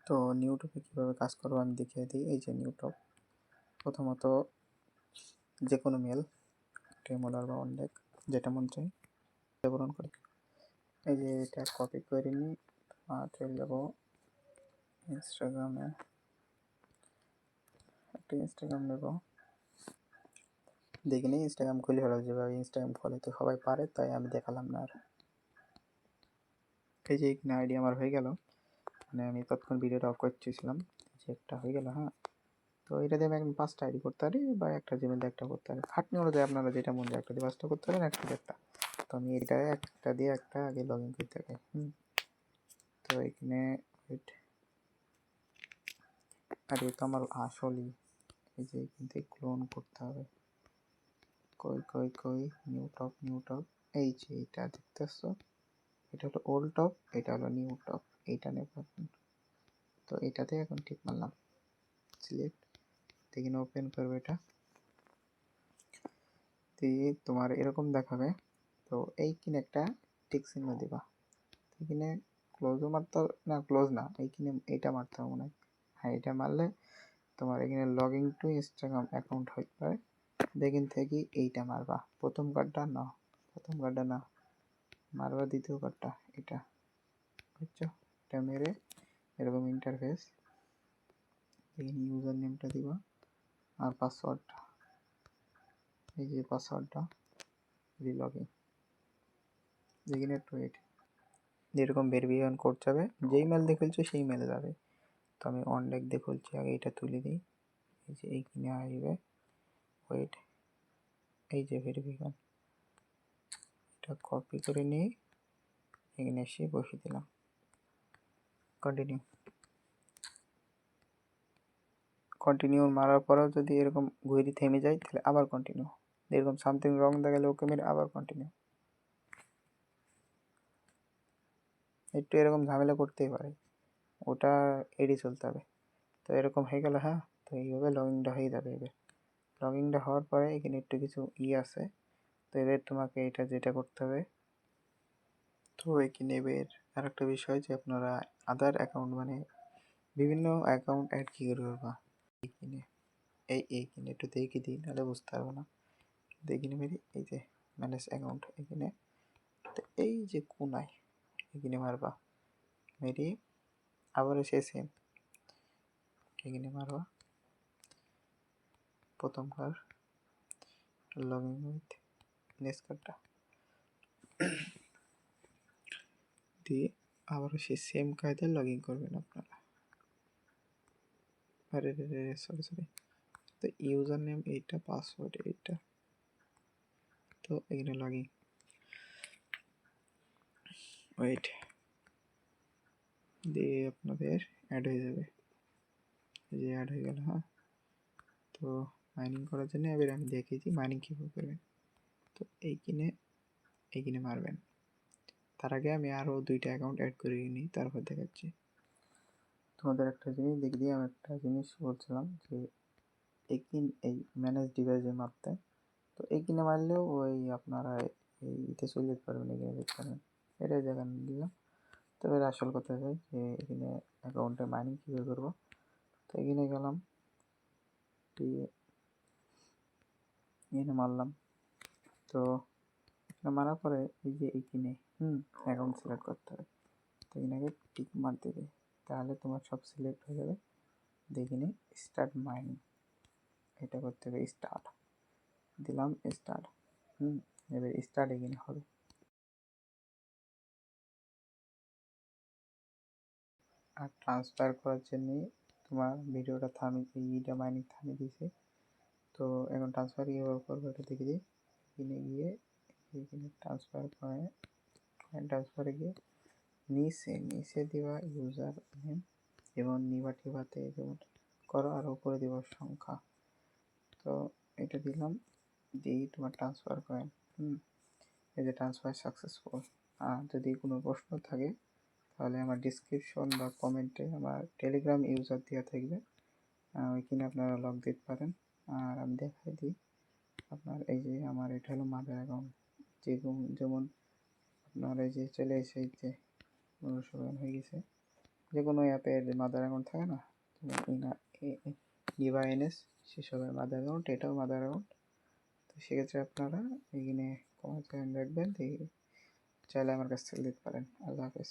তো নিউটপে কীভাবে কাজ করবো আমি দেখিয়ে দিই। এই যে নিউটপ, প্রথমত যে কোনো মেল টেমোলার বা অনডেক যেটা মন চাই ব্যবহার করি। এই যে এটা কপি করে নিই আর চলে যাবো ইনস্টাগ্রামে। একটা ইনস্টাগ্রাম নেব, দেখে নিই ইনস্টাগ্রাম খুলে হলো। যেভাবে ইনস্টাগ্রাম খোলে তো সবাই পারে, তাই আমি দেখালাম না আর। এই যে এখানে আইডি আমার হয়ে গেল, মানে আমি তৎক্ষণ ভিডিওটা অফ করতেছিলাম, যে একটা হয়ে গেল। হ্যাঁ, তো এটা দিয়ে আমি 5টা আইডি করতে পারি বা একটা জিমেল দিয়ে একটা করতে পারি। খাটনি অনুযায়ী আপনারা যেটা মন যায় একটা দিয়ে 5টা করতে পারেন, একটা দিয়ে একটা। তো আমি এটা একটা দিয়ে একটা আগে লগ ইন করতে পারি। তো এখানে আর এটা আমার আসলই, এই যে এখান থেকে ক্লোন করতে হবে। কই নিউ টপ এই যে এটা দেখতেছো, এটা হলো ওল্ড টপ, এটা হলো নিউ টপ, এইটা নেব এখন। তো এটাতে এখন টিক মারলাম, সিলেক্ট, এখানে ওপেন করবে এটা দিয়ে তোমার এরকম দেখাবে। তো এইখানে একটা টিক চিহ্ন দিবা, এখানে ক্লোজও মারতে না, ক্লোজ না, এইখানে এইটা মারতে হবে মনে হয়। হ্যাঁ, এটা মারলে তোমার এখানে log in two Instagram account হইতে পারে। দেখেন থেকে এইটা মারবা, প্রথম কার্ডটা না মারবা, দ্বিতীয় কার্ডটা এটা, বুঝছো? এটা মেরে এরকম ইন্টারফেস, এখানে ইউজার নেমটা দিবা আর পাসওয়ার্ডটা, এই যে পাসওয়ার্ডটা লগ ইন, যেখানে একটু যেরকম ভেরিফিকেশন কোড যাবে, যেই মেল দিয়ে খুলছো সেই মেলে যাবে। তো আমি অনডেক দিয়ে খুলছি, আগে এটা তুলে দিই। এই যে এইখানে আসবে, ওয়েট, এই যে ভেরিফিকেশন, এটা কপি করে নিয়ে এখানে এসে বসিয়ে দিলাম। কন্টিনিউ মারার পরেও যদি এরকম ঘুরে থেমে যায়, তাহলে আবার কন্টিনিউ, এরকম সামথিং রং দেখালে ওকে মেরে আবার কন্টিনিউ। একটু এরকম ঝামেলা করতেই পারে, ওটা এড়িয়ে চলতে হবে। তো এরকম হয়ে গেল। হ্যাঁ, তো এইভাবে লগইনটা হয়ে যাবে। এবার লগইনটা হওয়ার পরে এখানে একটু কিছু আছে, তো এবার তোমাকে এটা যেটা করতে হবে, তো এখানে এবার আর একটা বিষয় যে আপনারা আদার অ্যাকাউন্ট মানে বিভিন্ন অ্যাকাউন্ট অ্যাড কী করে করবা। এইখানে এইখানে একটু দেখে দিই, নাহলে বুঝতে পারবো না। দেখিনি মেরি, এই যে ম্যানেজ অ্যাকাউন্ট, এখানে তো এই যে কোনায় এখানে মারবা, মেরি আবার এসে সেম এখানে মারবা, প্রথমবার লগ ইন উইথ নেক্সট দিয়ে আবারও সেই সেম কায়দায় লগ ইন করবেন আপনারা। আরে সরি, তো ইউজার নেম এইটা, পাসওয়ার্ড এইটা, তো এখানে লগ ইন, ওয়েট দিয়ে আপনাদের অ্যাড হয়ে যাবে, এই যে অ্যাড হয়ে গেল। হ্যাঁ, তো মাইনিং করার জন্য এবার আমি দেখিয়েছি মাইনিং কীভাবে করবেন। তো এইখানে মারবেন। তার আগে আমি আরও 2টা অ্যাকাউন্ট অ্যাড করে নিই, তারপর দেখাচ্ছি তোমাদের। একটা জিনিস দেখি দিয়ে আমি একটা জিনিস বলছিলাম যে এই ম্যানেজ ডিভাইসে মারতে, তো এইখানে মারলেও ওই আপনারা এইতে চলে যেতে পারবেন, এখানে দেখতে পারবেন, এটাই জায়গা দিলাম। তো এবার আসল কথা যায় যে এখানে অ্যাকাউন্টে মাইনিং কীভাবে করবো। তো এখানে গেলাম, এখানে মারলাম। তো মারার পরে এই যে এইখানে অ্যাকাউন্ট সিলেক্ট করতে হবে, তো এখানে আগে টিক মার দেবে, তাহলে তোমার সব সিলেক্ট হয়ে যাবে। দেখিনি স্টার্ট মাইনিং, এটা করতে হবে, স্টার্ট দিলাম, স্টার্ট। এবার স্টার্ট এখানে হবে। আর ট্রান্সফার করার জন্য তোমার ভিডিওটা এইটা মাইনিং থামিয়ে দিয়েছে। তো এখন ট্রান্সফার কীভাবে করবো এটা দেখে দিই। এখানে গিয়ে এখানে ট্রান্সফারে গিয়ে নিচে দিবা ইউজার নেম এবং টিভাতে যেমন করো, আর উপরে দিব সংখ্যা। তো এটা দিলাম, দিয়ে তোমার ট্রান্সফার করেন। এই যে ট্রান্সফার সাকসেসফুল। আর যদি কোনো প্রশ্ন থাকে তাহলে আমার ডিসক্রিপশন বা কমেন্টে আমার টেলিগ্রাম ইউজার দেওয়া থাকবে, ওইখানে আপনারা লগ দিতে পারেন। আর আমি দেখাই দিই আপনার, এই যে আমার এটা হলো মাদার অ্যাকাউন্ট, যেমন আপনার এই যে চলে এসে যে 1500 হয়ে গেছে, যে কোনো অ্যাপের মাদার অ্যাকাউন্ট থাকে না, নিভা এনএস সেসবের মাদার অ্যাকাউন্ট, এটাও মাদার অ্যাকাউন্ট। তো সেক্ষেত্রে আপনারা এখানে কমেন্ট রাখবেন, চাইলে আমার কাছ থেকে দিতে পারেন। আল্লাহ হাফেজ।